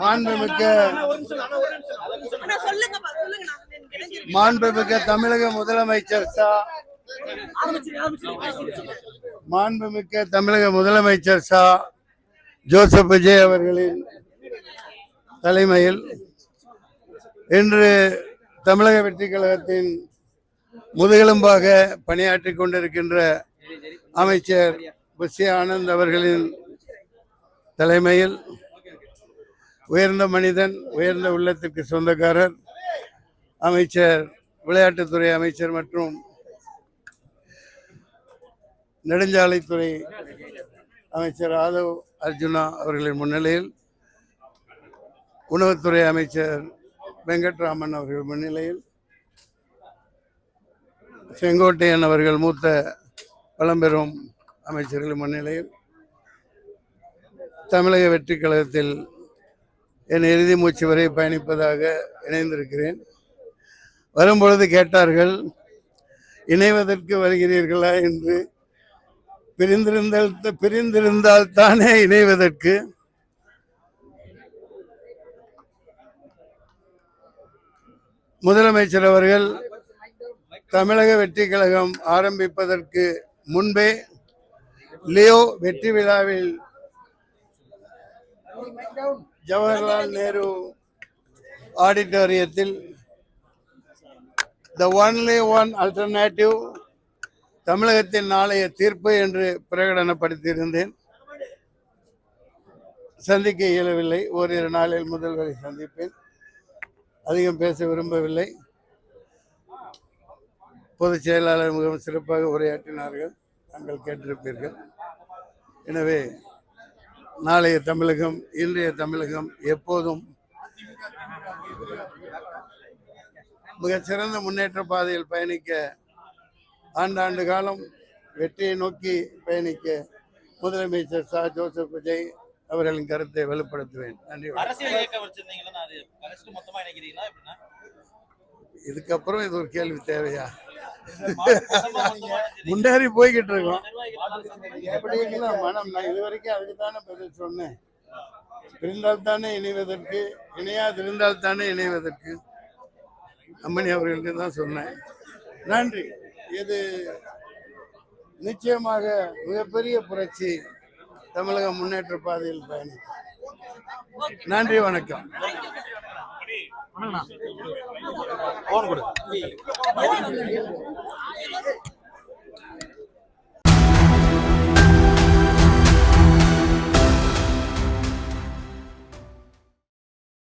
மாண்புமிக்க தமிழக முதலமைச்சர் ஜோசப் விஜய் அவர்களின் தலைமையில் இன்று தமிழக வெற்றி கழகத்தின் முதுகெலும்பாக பணியாற்றிக் கொண்டிருக்கின்ற அமைச்சர் புஷி ஆனந்த் அவர்களின் தலைமையில் உயர்ந்த மனிதன், உயர்ந்த உள்ளத்திற்கு சொந்தக்காரர், அமைச்சர், விளையாட்டுத்துறை அமைச்சர் மற்றும் நெடுஞ்சாலைத்துறை அமைச்சர் ஆதவ் அர்ஜுனா அவர்களின் முன்னிலையில், உணவுத்துறை அமைச்சர் வெங்கட்ராமன் அவர்கள் முன்னிலையில், செங்கோட்டையன் அவர்கள் மூத்த பழம்பெரும் அமைச்சர்கள் முன்னிலையில் தமிழக வெற்றி கழகத்தில் என் இறுதி மூச்சு வரை பயணிப்பதாக இணைந்திருக்கிறேன். வரும்பொழுது கேட்டார்கள், இணைவதற்கு வருகிறீர்களா என்று. பிரிந்திருந்தால் தானே இணைவதற்கு. முதலமைச்சர் அவர்கள் தமிழக வெற்றி கழகம் ஆரம்பிப்பதற்கு முன்பே லியோ வெற்றி விழாவில் Jawaharlal Nehru ஆடிட்டோரியத்தில் the only one alternative தமிழகத்தின் நாளைய தீர்ப்பு என்று பிரகடனப்படுத்தியிருந்தேன். சந்திக்க இயலவில்லை. ஓரிரு நாளில் முதல்வரை சந்திப்பேன். அதிகம் பேச விரும்பவில்லை. பொதுச் செயலாளர் மிகவும் சிறப்பாக உரையாற்றினார்கள், தாங்கள் கேட்டிருப்பீர்கள். எனவே நாளைய தமிழகம், இன்றைய தமிழகம் எப்போதும் மிகச்சிறந்த முன்னேற்ற பாதையில் பயணிக்க, ஆண்டாண்டு காலம் வெற்றியை நோக்கி பயணிக்க முதலமைச்சர் ஜோசப் விஜய் அவர்களின் கருத்தை வெளிப்படுத்துவேன். நன்றி. இதுக்கப்புறம் இது ஒரு கேள்வி தேவையா? முன்னேறி போய்கிட்டு இருக்கோம். எப்படி இருக்கலாம் மனம்? நான் இதுவரைக்கும் அதுக்கு தானே பதில் சொன்னேன். பிரிந்தால் தானே இணைவதற்கு, இணையாதிருந்தால் தானே இணைவதற்கு. அம்மணி அவர்களுக்கு தான் சொன்னேன். நன்றி. இது நிச்சயமாக மிகப்பெரிய புரட்சி, தமிழக முன்னேற்ற பாதையில் பயணிக்கும். நன்றி, வணக்கம். போன் கொடு.